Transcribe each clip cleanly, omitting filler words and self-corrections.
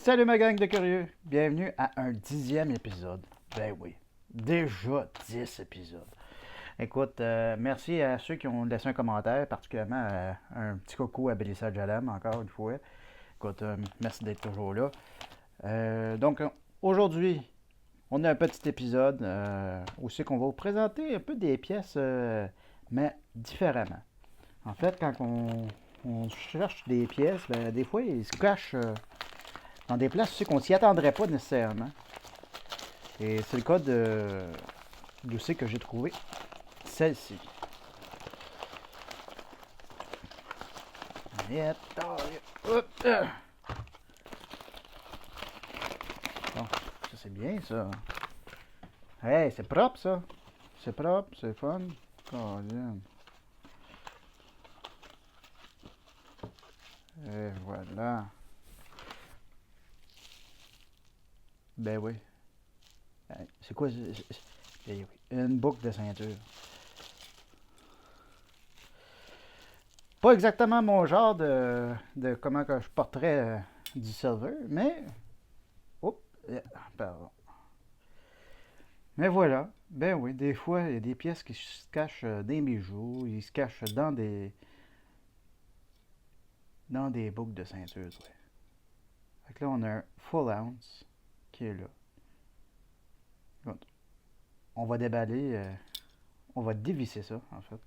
Salut ma gang de curieux, bienvenue à un 10e épisode. Ben oui, déjà 10 épisodes. Écoute, merci à ceux qui ont laissé un commentaire, particulièrement un petit coucou à Bélissa Jalem, encore une fois. Écoute, merci d'être toujours là. Donc, aujourd'hui, on a un petit épisode où c'est qu'on va vous présenter un peu des pièces, mais différemment. En fait, quand on cherche des pièces, ben, des fois, ils se cachent dans des places qu'on s'y attendrait pas nécessairement. Et c'est le cas d'où c'est que j'ai trouvé celle-ci. Bon, ça c'est bien ça. Hey, c'est propre ça. C'est propre, c'est fun. Oh, et voilà. Ben oui. C'est quoi? Ben oui. Une boucle de ceinture. Pas exactement mon genre de comment que je porterais du silver, mais... Oups, pardon. Mais voilà, ben oui, des fois, il y a des pièces qui se cachent dans des bijoux, ils se cachent dans des boucles de ceinture. Ouais. Fait que là, on a un full ounce qui est là. On va déballer, on va dévisser ça, en fait.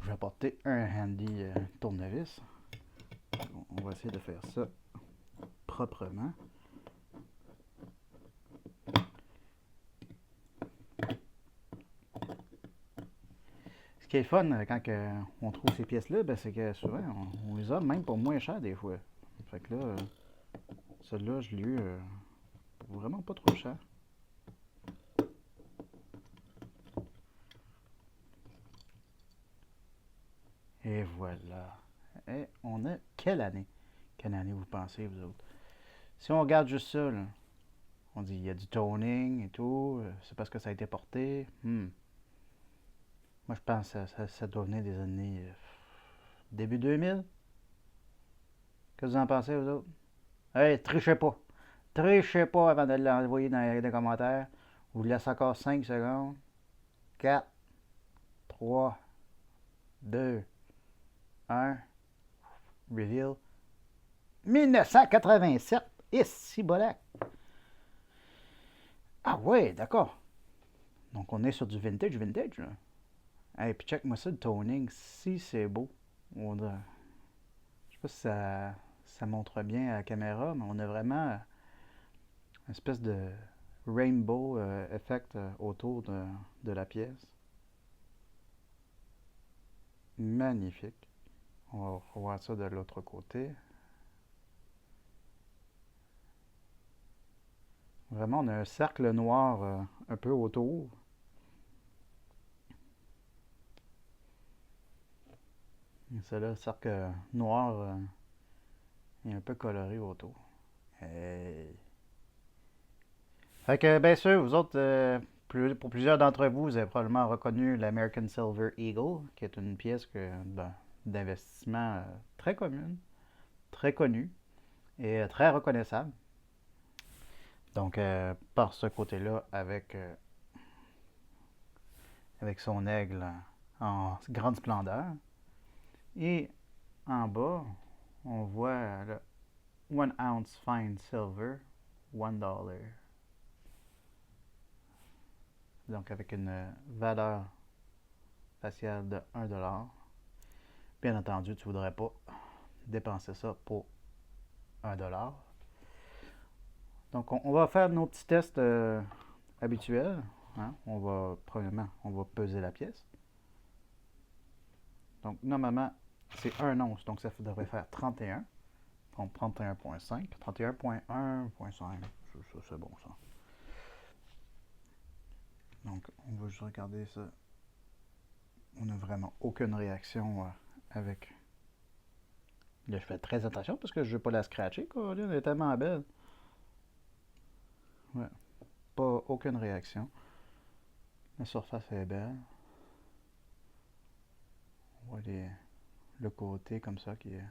Je vais apporter un handy tournevis. On va essayer de faire ça proprement. Ce qui est le fun quand on trouve ces pièces-là, ben, c'est que souvent, on les a même pour moins cher des fois. Fait que là, celle-là, je l'ai eu pour vraiment pas trop cher. Et voilà. Et on a quelle année? Quelle année vous pensez, vous autres? Si on regarde juste ça, là, on dit il y a du toning et tout, c'est parce que ça a été porté. Moi, je pense que ça doit venir des années début 2000. Qu'est-ce que vous en pensez, vous autres? Hey, trichez pas. Trichez pas avant de l'envoyer dans les commentaires. Je vous laisse encore 5 secondes. 4, 3, 2, 1. Reveal. 1987. Et si bolac. Ah ouais, d'accord. Donc on est sur du vintage, vintage. Là. Hey, puis check-moi ça, le toning. Si c'est beau. Je sais pas si ça montre bien à la caméra, mais on a vraiment une espèce de rainbow effect autour de la pièce. Magnifique. On va revoir ça de l'autre côté. Vraiment, on a un cercle noir un peu autour. C'est là, le cercle noir est un peu coloré autour. Hey. Fait que, bien sûr, vous autres, pour plusieurs d'entre vous, vous avez probablement reconnu l'American Silver Eagle, qui est une pièce d'investissement très commune, très connue et très reconnaissable. Donc, par ce côté-là, avec son aigle en grande splendeur. Et en bas, on voit le 1 ounce fine silver, $1. Donc, avec une valeur faciale de $1. Bien entendu, tu ne voudrais pas dépenser ça pour $1. Donc, on va faire nos petits tests habituels. Hein. Premièrement, on va peser la pièce. Donc, normalement, c'est 1 once, donc ça devrait faire 31. Donc, 31.5, 31.1.5, ça c'est bon ça. Donc, on va juste regarder ça. On n'a vraiment aucune réaction avec. Là, je fais très attention parce que je ne veux pas la scratcher, quoi. Elle est tellement belle. Ouais. Pas aucune réaction. La surface est belle. On voit le côté comme ça qui est.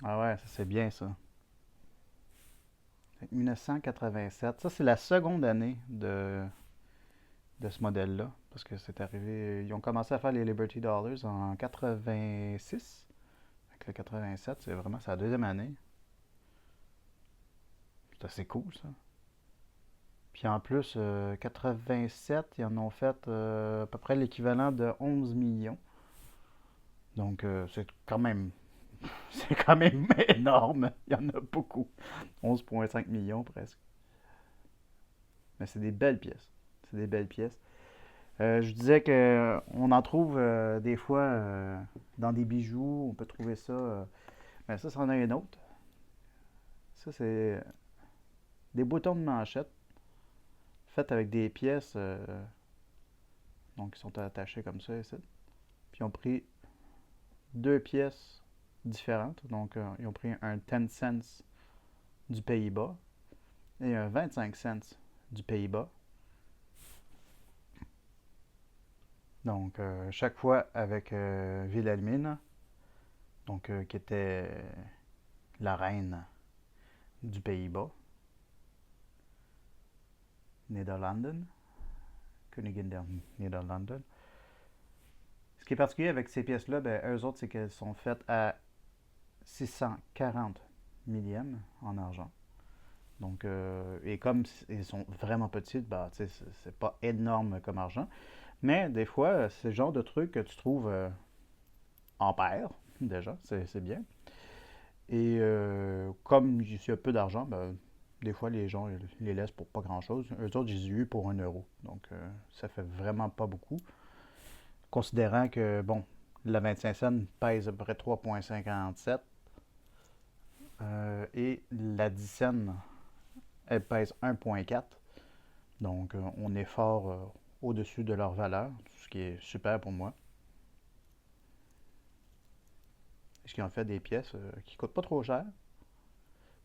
Ah ouais, ça c'est bien ça. Fait que 1987, ça c'est la seconde année de ce modèle-là. Parce que c'est arrivé. Ils ont commencé à faire les Liberty Dollars en 86. Avec le 87, c'est vraiment sa deuxième année. C'est assez cool ça. Puis en plus, 87, ils en ont fait à peu près l'équivalent de 11 millions. Donc c'est quand même énorme. Il y en a beaucoup. 11,5 millions presque. Mais c'est des belles pièces. C'est des belles pièces. Je disais que on en trouve des fois dans des bijoux. On peut trouver ça. Mais ça, c'en a un autre. Ça, c'est des boutons de manchette faits avec des pièces donc qui sont attachées comme ça ici. Puis ils ont pris deux pièces différentes. Donc ils ont pris un 10 cents du Pays-Bas et un 25 cents du Pays-Bas. Donc chaque fois avec Wilhelmine, donc qui était la reine du Pays-Bas, Nederlanden, Koningin der Nederlanden. Ce qui est particulier avec ces pièces-là, ben, eux autres, c'est qu'elles sont faites à 640 millièmes en argent. Donc, et comme ils sont vraiment petites, bah, c'est pas énorme comme argent. Mais des fois, c'est le genre de truc que tu trouves en paire, déjà, c'est bien. Et comme il y a peu d'argent, ben, des fois, les gens les laissent pour pas grand-chose. Eux autres, j'ai eu pour 1 euro. Donc, ça fait vraiment pas beaucoup. Considérant que, bon, la 25 cents pèse à peu près 3,57 et la 10 cents, elle pèse 1,4. Donc, on est fort au-dessus de leur valeur, ce qui est super pour moi. Ce qui en fait des pièces qui ne coûtent pas trop cher.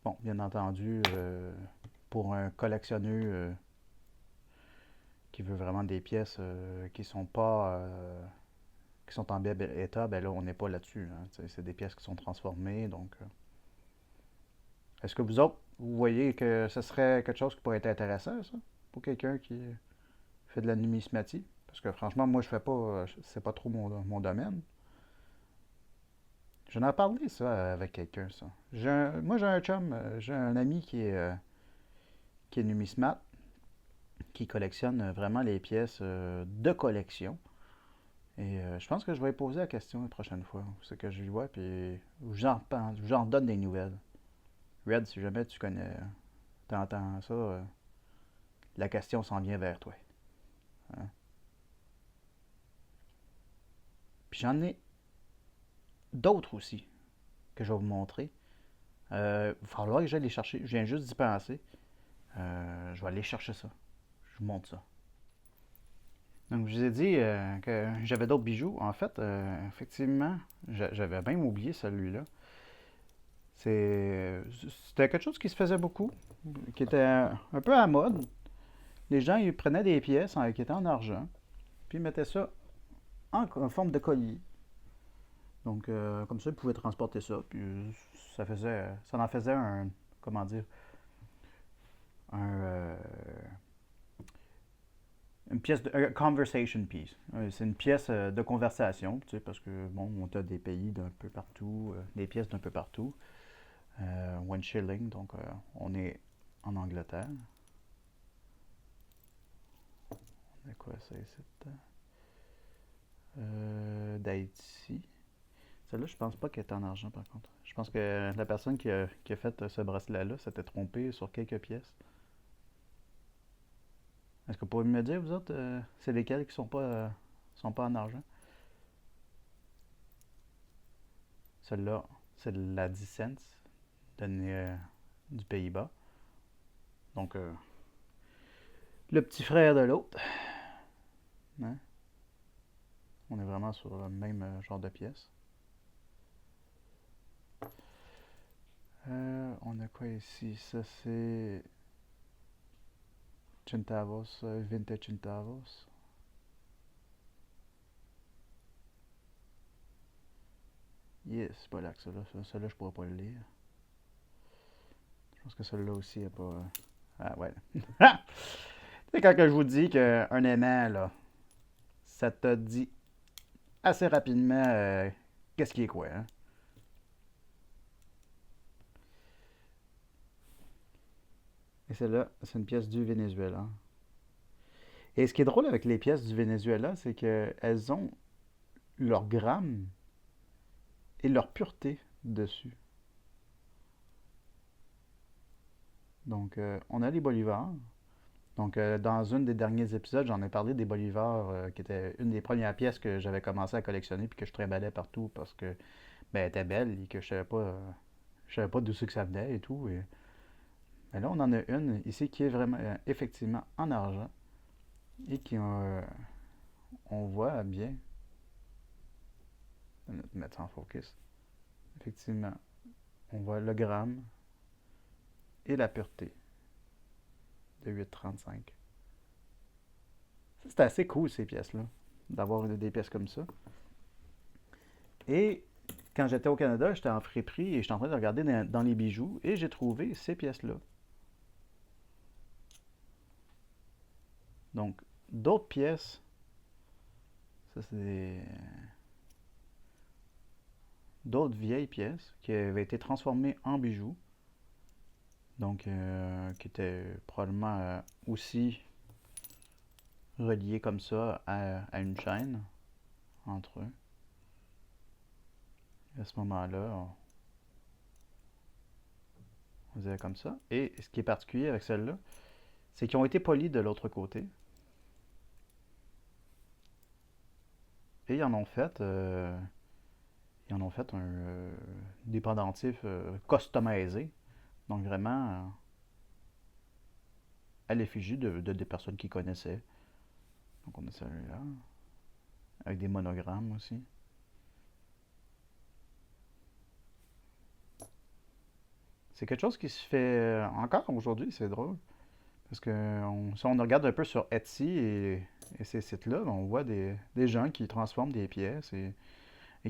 Bon, bien entendu, pour un collectionneur qui veut vraiment des pièces qui sont pas qui sont en bel état, ben là, on n'est pas là-dessus. Hein. C'est des pièces qui sont transformées. Donc, est-ce que vous autres, vous voyez que ce serait quelque chose qui pourrait être intéressant, ça, pour quelqu'un qui fait de la numismatie? Parce que franchement, moi, je fais pas, c'est pas trop mon domaine. J'en ai parlé, ça, avec quelqu'un, ça. Moi, j'ai un chum, j'ai un ami qui est numismate, qui collectionne vraiment les pièces de collection. Et je pense que je vais lui poser la question la prochaine fois. C'est que je lui vois, puis j'en donne des nouvelles. Red, si jamais tu connais, t'entends ça, la question s'en vient vers toi. Hein. Puis j'en ai d'autres aussi que je vais vous montrer. Il va falloir que j'aille les chercher. Je viens juste d'y penser. Je vais aller chercher ça. Je vous montre ça. Donc, je vous ai dit que j'avais d'autres bijoux. En fait, effectivement, j'avais même oublié celui-là. C'était quelque chose qui se faisait beaucoup, qui était un peu à la mode. Les gens, ils prenaient des pièces qui étaient en argent, puis ils mettaient ça en forme de collier. Donc, comme ça, ils pouvaient transporter ça. Puis, ça en faisait comment dire, un, une pièce un conversation piece. C'est une pièce de conversation, tu sais, parce que, bon, on a des pays d'un peu partout, des pièces d'un peu partout. One shilling, donc on est en Angleterre. De quoi ça ici? D'Haïti. Celle-là, je pense pas qu'elle est en argent, par contre. Je pense que la personne qui a fait ce bracelet-là s'était trompée sur quelques pièces. Est-ce que vous pouvez me dire, vous autres, c'est lesquelles qui sont pas en argent? Celle-là, c'est la 10 cents du Pays-Bas. Donc, le petit frère de l'autre. Hein? On est vraiment sur le même genre de pièce. On a quoi ici? Ça, c'est Centavos, Vintage Centavos. Yes, c'est pas là que ça, là. Celle-là, je pourrais pas le lire. Je pense que celle-là aussi est pas. Ah ouais. C'est quand que je vous dis qu'un aimant, là, ça te dit assez rapidement qu'est-ce qui est quoi, hein? Et celle-là, c'est une pièce du Venezuela. Et ce qui est drôle avec les pièces du Venezuela, c'est qu'elles ont leur gramme et leur pureté dessus. Donc, on a les bolivars. Donc, dans un des derniers épisodes, j'en ai parlé des bolivars, qui était une des premières pièces que j'avais commencé à collectionner puis que je trimballais partout parce que ben, elle était belle et que je savais pas d'où c'est que ça venait et tout. Mais là, on en a une ici qui est vraiment, effectivement, en argent et qui, on voit bien, on va mettre ça en focus, effectivement, on voit le gramme et la pureté de 8,35. C'est assez cool ces pièces-là, d'avoir des pièces comme ça. Et quand j'étais au Canada, j'étais en friperie et j'étais en train de regarder dans les bijoux et j'ai trouvé ces pièces-là. Donc, d'autres pièces, ça c'est d'autres vieilles pièces qui avaient été transformées en bijoux. Donc, qui étaient probablement aussi reliées comme ça à une chaîne entre eux. À ce moment-là, on faisait comme ça. Et ce qui est particulier avec celle-là, c'est qu'ils ont été polis de l'autre côté. Et ils en ont fait des pendentifs customisés. Donc vraiment à l'effigie des personnes qui connaissaient. Donc on a celui-là, avec des monogrammes aussi. C'est quelque chose qui se fait encore aujourd'hui, c'est drôle. Parce que si on regarde un peu sur Etsy et ces sites-là, on voit des gens qui transforment des pièces et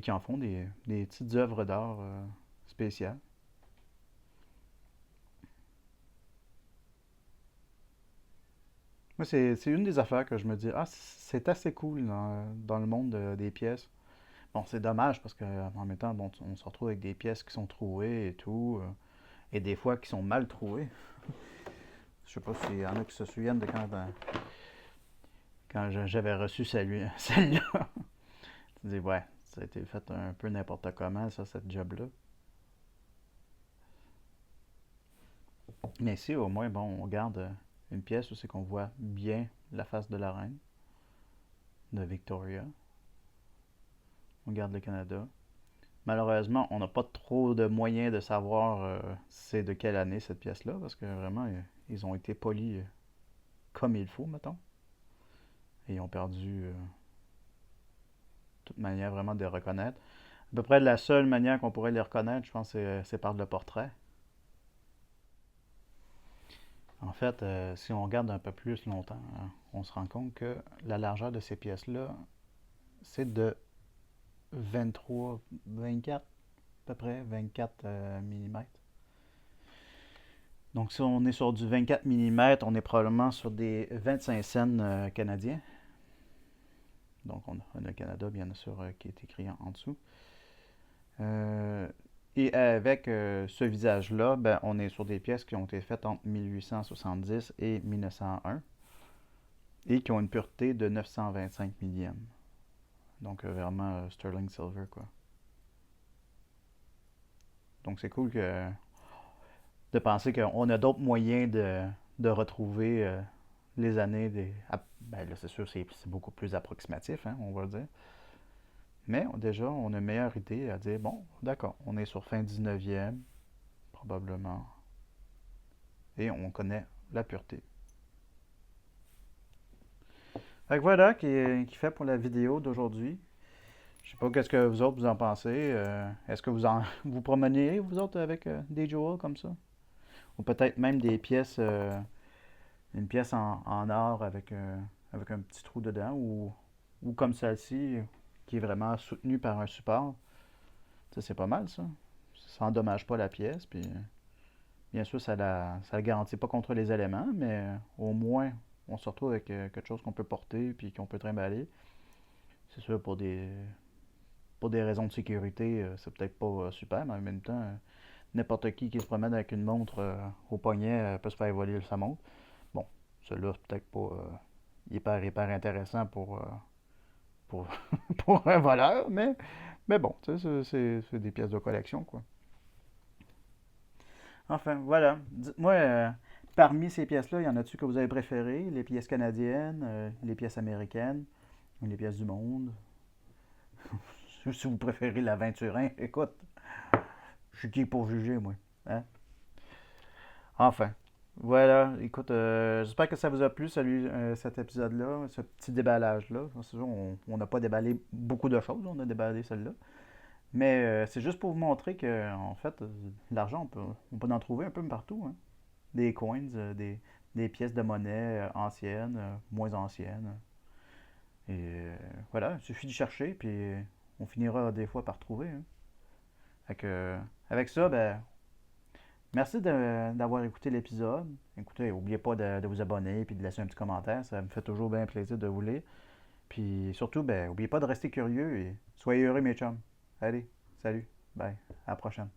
qui en font des petites œuvres d'art spéciales. Moi, c'est une des affaires que je me dis, ah, c'est assez cool dans le monde des pièces. Bon, c'est dommage parce qu'en même temps, bon, on se retrouve avec des pièces qui sont trouées et tout, et des fois qui sont mal trouées. Je sais pas s'il y en a qui se souviennent de quand j'avais reçu celle-là. Tu dis, ouais, ça a été fait un peu n'importe comment, ça, cette job-là. Mais ici, au moins, bon, on garde une pièce où c'est qu'on voit bien la face de la reine, de Victoria. On garde le Canada. Malheureusement, on n'a pas trop de moyens de savoir c'est de quelle année cette pièce-là, parce que vraiment, ils ont été polis comme il faut, mettons. Et ils ont perdu toute manière vraiment de les reconnaître. À peu près la seule manière qu'on pourrait les reconnaître, je pense, c'est par le portrait. En fait, si on regarde un peu plus longtemps, on se rend compte que la largeur de ces pièces-là, c'est de 23, 24, à peu près 24 mm. Donc si on est sur du 24 mm, on est probablement sur des 25 cents canadiens. Donc on a le Canada, bien sûr, qui est écrit en dessous. Euh, et avec ce visage-là, ben, on est sur des pièces qui ont été faites entre 1870 et 1901 et qui ont une pureté de 925 millièmes. Donc vraiment sterling silver, quoi. Donc c'est cool de penser qu'on a d'autres moyens de retrouver les années ben là, c'est sûr, c'est beaucoup plus approximatif, hein, on va le dire. Mais déjà, on a une meilleure idée à dire, bon, d'accord, on est sur fin 19e, probablement, et on connaît la pureté. Fait que voilà qui fait pour la vidéo d'aujourd'hui. Je sais pas qu'est-ce que vous autres vous en pensez. Est-ce que vous promenez, vous autres, avec des jewels comme ça? Ou peut-être même des pièces, une pièce en or avec un petit trou dedans, ou comme celle-ci, qui est vraiment soutenue par un support. Ça, c'est pas mal, ça. Ça endommage pas la pièce, puis bien sûr, ça la garantit pas contre les éléments, mais au moins, on se retrouve avec quelque chose qu'on peut porter, puis qu'on peut trimballer. C'est sûr, pour des raisons de sécurité, c'est peut-être pas super, mais en même temps, n'importe qui se promène avec une montre au poignet peut se faire voler sa montre. Bon, celui-là, c'est peut-être pas hyper intéressant pour, pour un voleur, mais bon, tu sais, c'est des pièces de collection, quoi. Enfin, voilà. Dites-moi, parmi ces pièces-là, y en a-tu que vous avez préférées? Les pièces canadiennes, les pièces américaines, ou les pièces du monde? Si vous préférez l'aventurin, écoute, je suis qui pour juger, moi. Hein? Enfin, voilà. Écoute, j'espère que ça vous a plu, cet épisode-là, ce petit déballage-là. C'est sûr, on n'a pas déballé beaucoup de choses, on a déballé celle-là. Mais c'est juste pour vous montrer que, en fait, l'argent, on peut en trouver un peu partout, hein. Des coins, des pièces de monnaie anciennes, moins anciennes. Et voilà, il suffit de chercher, puis on finira des fois par trouver, hein. Fait que, avec ça, ben, merci d'avoir écouté l'épisode. Écoutez, n'oubliez pas de vous abonner et de laisser un petit commentaire. Ça me fait toujours bien plaisir de vous lire. Puis surtout, ben, n'oubliez pas de rester curieux et soyez heureux, mes chums. Allez, salut, bye, à la prochaine.